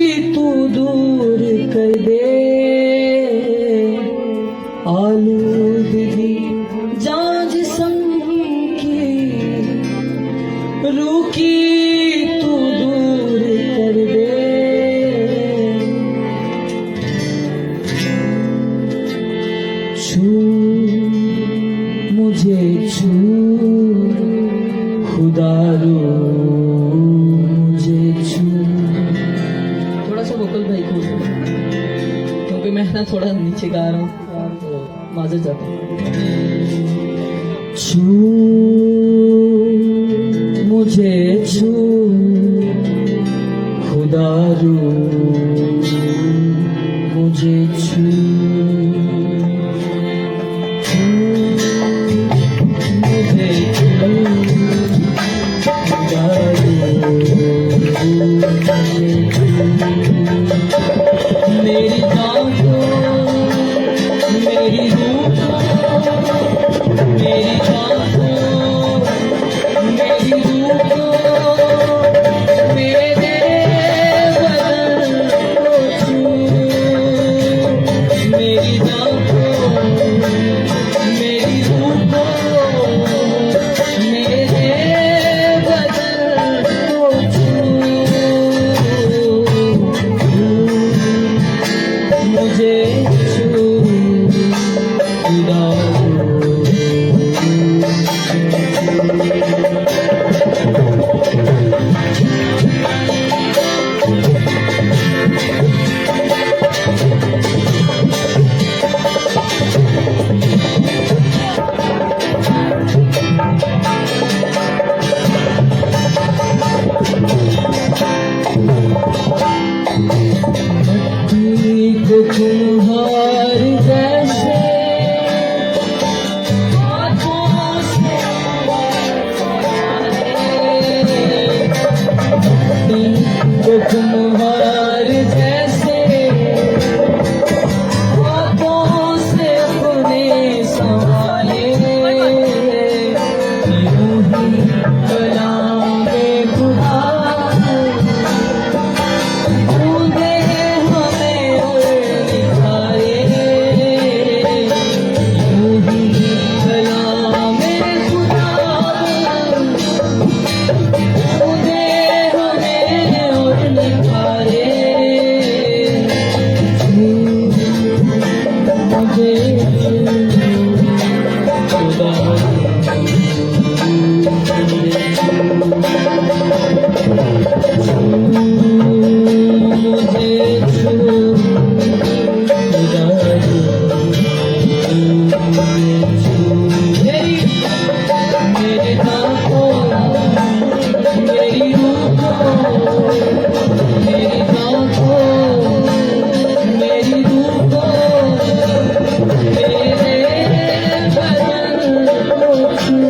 तू दूर कर दे आलूदगी जान जिस्म की, रूह की तू दूर कर दे। छू मुझे छू खुदा रो मुझे छू। थोड़ा सा वोकल भाई को, क्योंकि मैं ना थोड़ा नीचे गा रहा हूँ, माजर जाता हूँ। छू मुझे छू खुदा रो मुझे छू। मेरी जान को, मेरी रूह को, मेरी जान को, मेरी रूह को, मेरे बदन को छू। मेरी जान को, मेरी रूह को, मेरे बदन को छू। मुझे छू खुदा तुम्हार जैसे हाथों से तुम्हार जैसे हाथों से अपने संभाले। यूं ही कलामे खुदा बूंदे हमें और निखारे। यूं ही कलामे खुदा बूंदे हमें और निखारे। मुझे खुदा मेरे जान को, मेरी रूह को, मेरी जान को, मेरी रूह को, मेरे बदन को छू।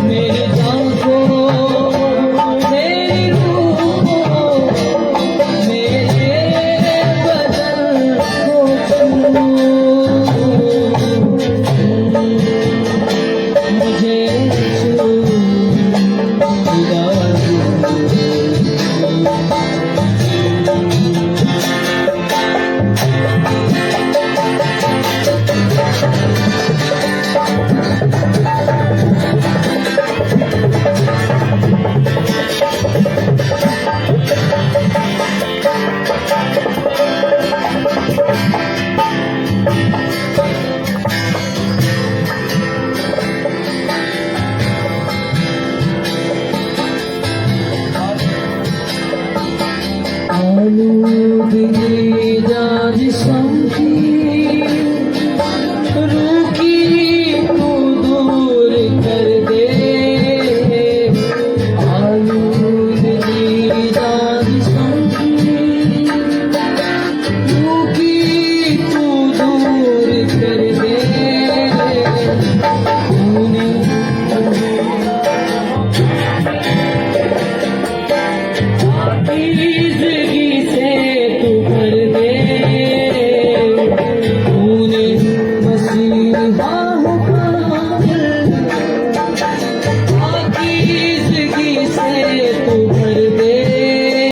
मेरी जान को, मेरी रूह को, मेरे बदन को छू। मुझे छू खुदा आलूदगी जान जिस्म की, रूह की तू दूर कर दे। आलूदगी जान जिस्म की, रूह की तू दूर कर दे। तूने आती